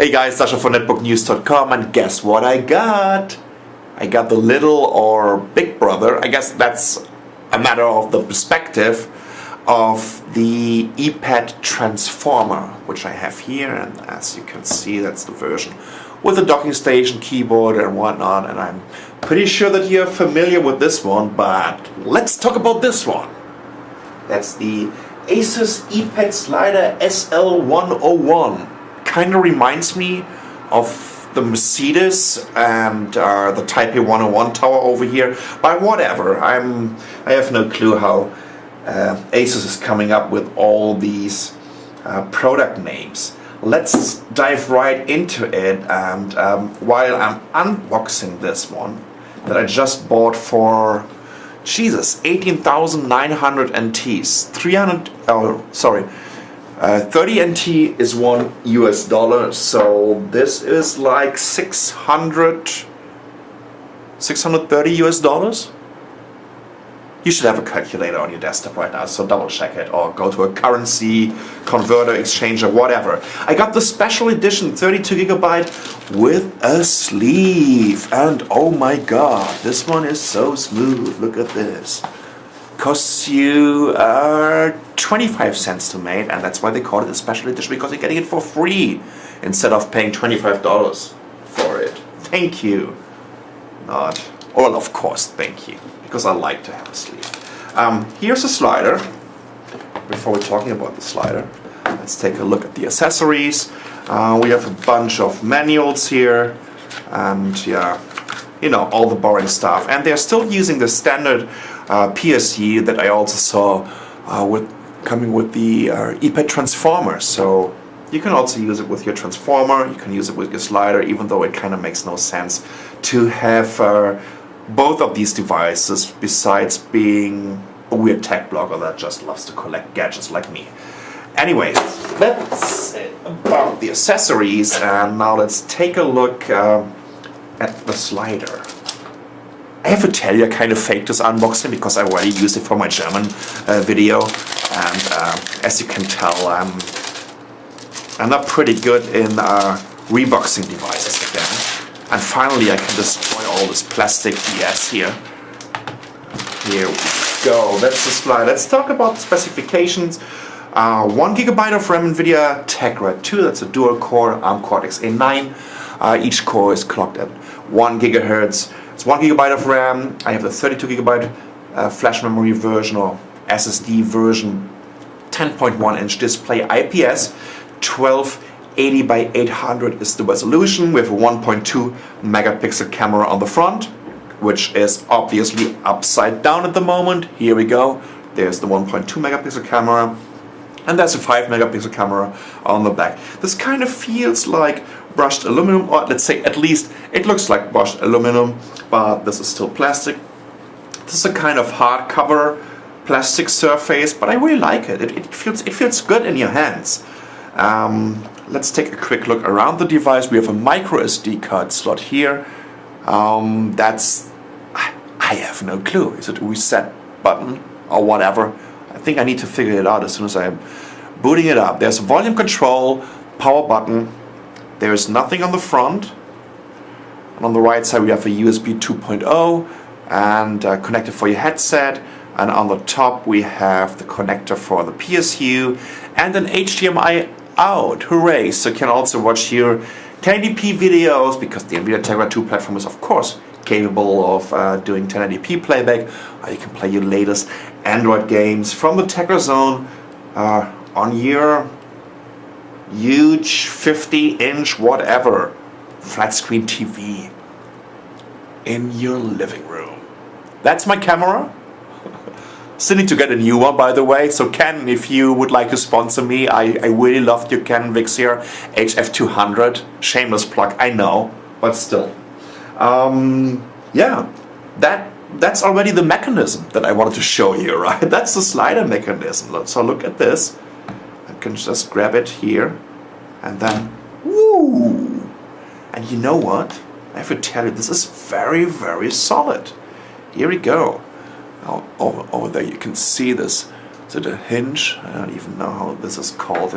Hey guys, Sasha from netbooknews.com, and guess what I got? I got the little or big brother, I guess that's a matter of the perspective, of the iPad Transformer, which I have here, and as you can see, that's the version with the docking station, keyboard and whatnot, and I'm pretty sure that you're familiar with this one, but let's talk about this one. That's the ASUS iPad Slider SL101. Kind of reminds me of the Mercedes and the Type A 101 tower over here, but whatever. I have no clue how ASUS is coming up with all these product names. Let's dive right into it, and while I'm unboxing this one that I just bought for 18,900 NTs, 30 NT is $1 US, so this is like 630 US. You should have a calculator on your desktop right now, so double check it, or go to a currency converter, exchanger, whatever. I got the special edition 32GB with a sleeve, and oh my god, this one is so smooth. Look at this. Costs you 25 cents to make, and that's why they call it a special edition, because you're getting it for free instead of paying $25 for it. Thank you. Not, well, of course, thank you, because I like to have a sleeve. Here's the slider. Before we're talking about the slider, let's take a look at the accessories. We have a bunch of manuals here, and yeah, you know, all the boring stuff. And they're still using the standard PSU that I also saw coming with the iPad Transformer. So you can also use it with your Transformer, you can use it with your slider, even though it kind of makes no sense to have both of these devices, besides being a weird tech blogger that just loves to collect gadgets like me. Anyways, that's about the accessories, and now let's take a look at the slider. I have to tell you, I kind of faked this unboxing because I already used it for my German video, and as you can tell, I'm not pretty good in reboxing devices again. And finally I can destroy all this plastic BS here. Here we go, that's the slide. Let's talk about the specifications. 1GB of RAM NVIDIA Tegra 2, that's a dual core ARM Cortex A9. Each core is clocked at 1 GHz. It's 1GB of RAM. I have the 32GB flash memory version, or SSD version, 10.1 inch display, IPS, 1280 by 800 is the resolution, with a 1.2 megapixel camera on the front, which is obviously upside down at the moment. Here we go. There's the 1.2 megapixel camera, and there's a 5 megapixel camera on the back. This kind of feels like brushed aluminum, or let's say at least it looks like brushed aluminum, but this is still plastic. This is a kind of hardcover plastic surface, but I really like it. It feels good in your hands. Let's take a quick look around the device. We have a micro SD card slot here. That's, I have no clue. Is it a reset button or whatever? I think I need to figure it out as soon as I'm booting it up. There's a volume control, power button. There's nothing on the front. And on the right side we have a USB 2.0 and a connector for your headset. And on the top we have the connector for the PSU and an HDMI out. Hooray! So you can also watch your 1080p videos, because the NVIDIA Tegra 2 platform is of course capable of doing 1080p playback. You can play your latest Android games from the Tegra Zone on your huge 50-inch whatever flat screen TV in your living room. That's my camera. Still need to get a new one, by the way, so Canon, if you would like to sponsor me, I really loved your Canon Vixia HF200. Shameless plug, I know, but still. Yeah, that's already the mechanism that I wanted to show you, right? That's the slider mechanism. So look at this. I can just grab it here, and then, woo! And you know what? I have to tell you, this is very, very solid. Here we go. Over there you can see this. Is it a hinge? I don't even know how this is called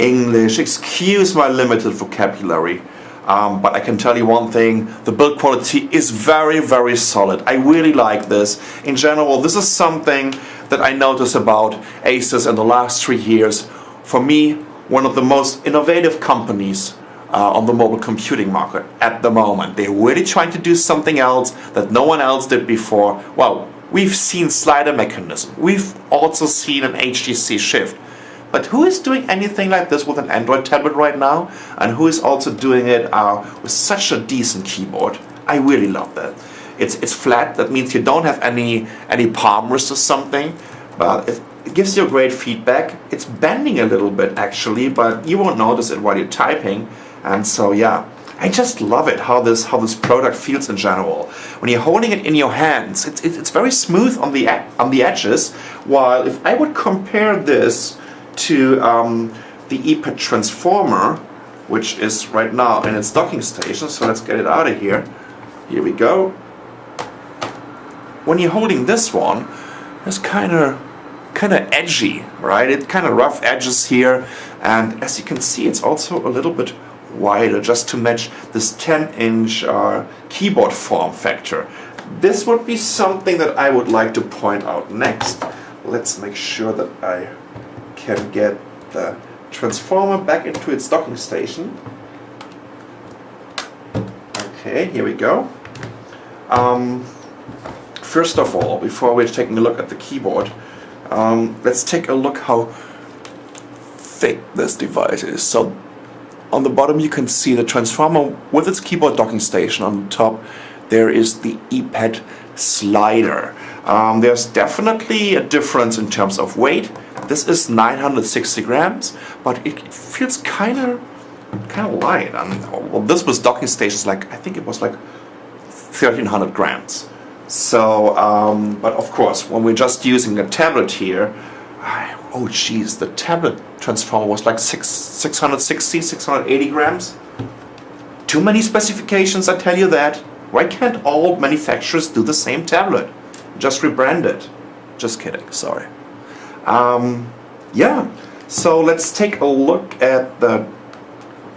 English. Excuse my limited vocabulary. But I can tell you one thing, the build quality is very, very solid. I really like this. In general, this is something that I noticed about ASUS in the last 3 years. For me, one of the most innovative companies on the mobile computing market at the moment. They're really trying to do something else that no one else did before. Well, we've seen slider mechanism. We've also seen an HTC shift. But who is doing anything like this with an Android tablet right now? And who is also doing it with such a decent keyboard? I really love that. It's flat. That means you don't have any palm wrist or something. But it gives you great feedback. It's bending a little bit actually, but you won't notice it while you're typing. And so yeah, I just love it how this product feels in general. When you're holding it in your hands, it's very smooth on the edges. While if I would compare this to the Eee transformer, which is right now in its docking station, so let's get it out of here. Here we go. When you're holding this one, it's kind of edgy, right? It kind of rough edges here, and as you can see, it's also a little bit wider just to match this 10-inch keyboard form factor. This would be something that I would like to point out next. Let's make sure that I can get the transformer back into its docking station. Okay, here we go. First of all, before we're taking a look at the keyboard, let's take a look how thick this device is. So on the bottom you can see the transformer with its keyboard docking station. On the top there is the Eee slider. There's definitely a difference in terms of weight. This is 960 grams, but it feels kind of light. Well, this was docking stations like, I think it was like 1300 grams. So, but of course, when we're just using a tablet here, oh geez, the tablet transformer was like 660, 680 grams. Too many specifications, I tell you that. Why can't all manufacturers do the same tablet? Just rebrand it. Just kidding, sorry. Yeah, so let's take a look at the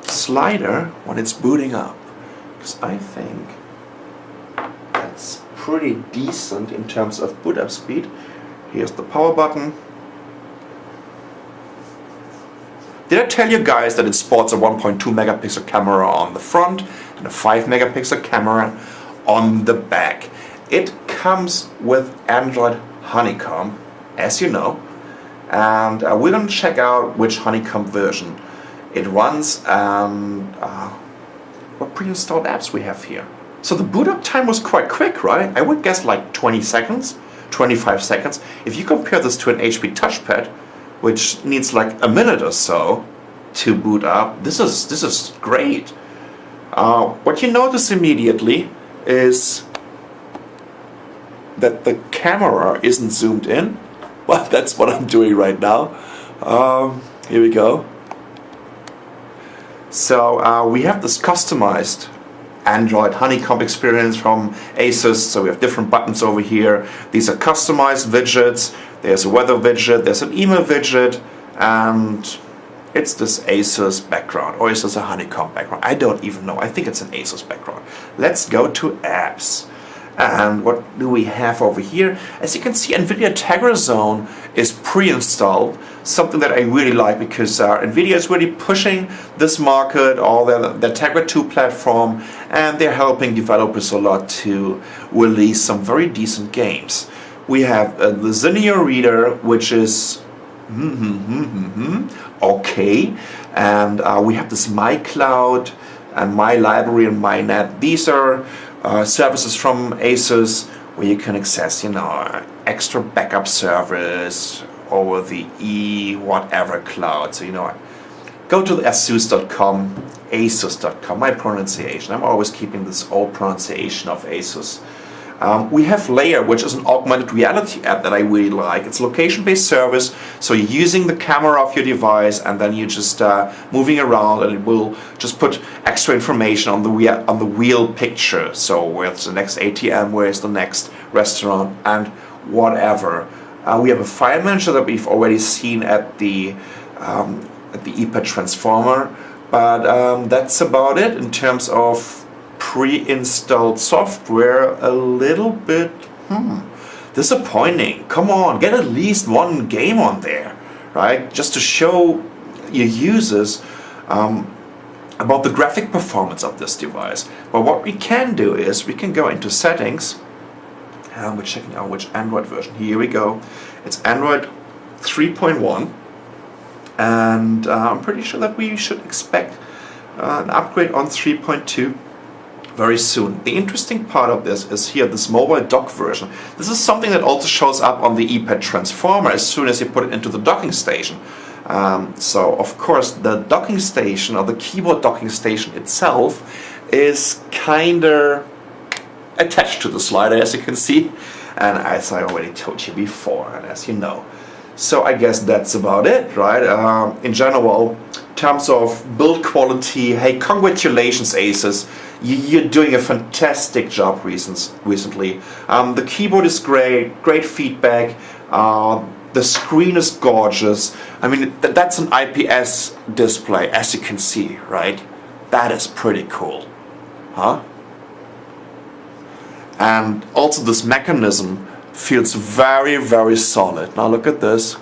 slider when it's booting up, because I think that's pretty decent in terms of boot up speed. Here's the power button. Did I tell you guys that it sports a 1.2 megapixel camera on the front and a 5 megapixel camera on the back? It comes with Android Honeycomb, as you know, and we're going to check out which Honeycomb version it runs and what pre-installed apps we have here. So the boot up time was quite quick, right? I would guess like 20 seconds, 25 seconds. If you compare this to an HP touchpad, which needs like a minute or so to boot up, this is great. What you notice immediately is that the camera isn't zoomed in. Well, that's what I'm doing right now. Here we go. So we have this customized Android Honeycomb experience from ASUS. So we have different buttons over here. These are customized widgets. There's a weather widget, there's an email widget, and it's this ASUS background, or is this a Honeycomb background? I don't even know. I think it's an ASUS background. Let's go to apps. And what do we have over here? As you can see, NVIDIA Tegra Zone is pre-installed, something that I really like because NVIDIA is really pushing this market, all their Tegra 2 platform, and they're helping developers a lot to release some very decent games. We have the Zinio Reader, which is okay, and we have this MyCloud and My Library and MyNet. These are services from ASUS where you can access, extra backup service over the Eee whatever cloud. So go to the asus.com, asus.com. My pronunciation. I'm always keeping this old pronunciation of ASUS. We have Layer, which is an augmented reality app that I really like. It's a location-based service, so you're using the camera of your device and then you're just moving around, and it will just put extra information on the wheel picture. So where's the next ATM, where's the next restaurant, and whatever. We have a file manager that we've already seen at the at the ePad transformer, but that's about it in terms of pre-installed software. A little bit disappointing. Come on, get at least one game on there, right? Just to show your users about the graphic performance of this device. But what we can do is we can go into settings, and we're checking out which Android version. Here we go. It's Android 3.1, and I'm pretty sure that we should expect an upgrade on 3.2 very soon. The interesting part of this is here, this mobile dock version. This is something that also shows up on the ePad transformer as soon as you put it into the docking station. So of course the docking station, or the keyboard docking station itself, is kinda attached to the slider, as you can see, and as I already told you before, and as you know. So I guess that's about it, right? In general, in terms of build quality, hey, congratulations ASUS, you're doing a fantastic job recently. The keyboard is great feedback. The screen is gorgeous. I mean, that's an IPS display, as you can see, right? That is pretty cool, huh? And also this mechanism feels very, very solid. Now look at this.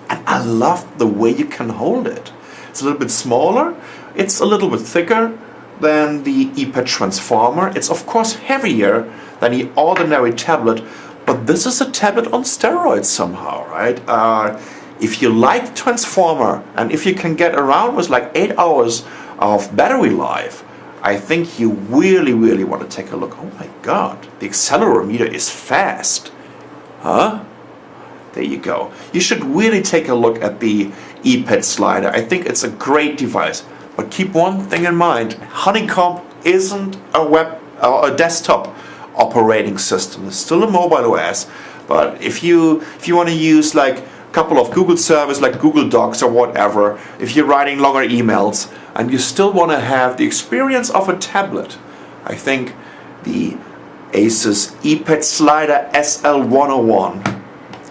And I love the way you can hold it. It's a little bit smaller. It's a little bit thicker than the ePad transformer. It's of course heavier than the ordinary tablet, but this is a tablet on steroids somehow, right? If you like transformer, and if you can get around with like 8 hours of battery life, I think you really, really want to take a look. Oh my god, the accelerometer is fast. Huh? There you go. You should really take a look at the ePad slider. I think it's a great device. But keep one thing in mind, Honeycomb isn't a web or a desktop operating system. It's still a mobile OS. But if you want to use like a couple of Google servers like Google Docs or whatever, if you're writing longer emails and you still want to have the experience of a tablet, I think the ASUS ePad Slider SL101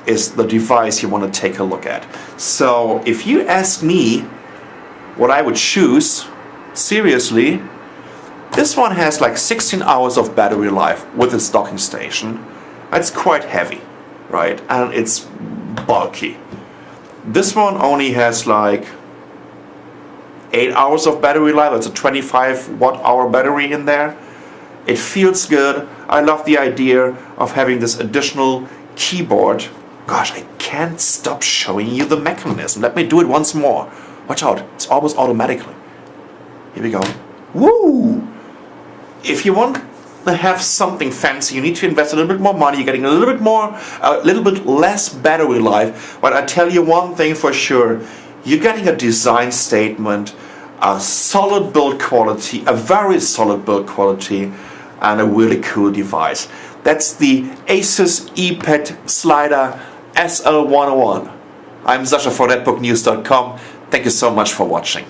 is the device you want to take a look at. So if you ask me what I would choose, seriously, this one has like 16 hours of battery life with its docking station. It's quite heavy, right? And it's bulky. This one only has like 8 hours of battery life. It's a 25 watt hour battery in there. It feels good. I love the idea of having this additional keyboard. Gosh, I can't stop showing you the mechanism. Let me do it once more. Watch out, it's almost automatically. Here we go. Woo! If you want to have something fancy, you need to invest a little bit more money. You're getting a little bit less battery life. But I tell you one thing for sure, you're getting a design statement, a solid build quality, a very solid build quality, and a really cool device. That's the ASUS ePad Slider SL101. I'm Sascha for netbooknews.com. Thank you so much for watching.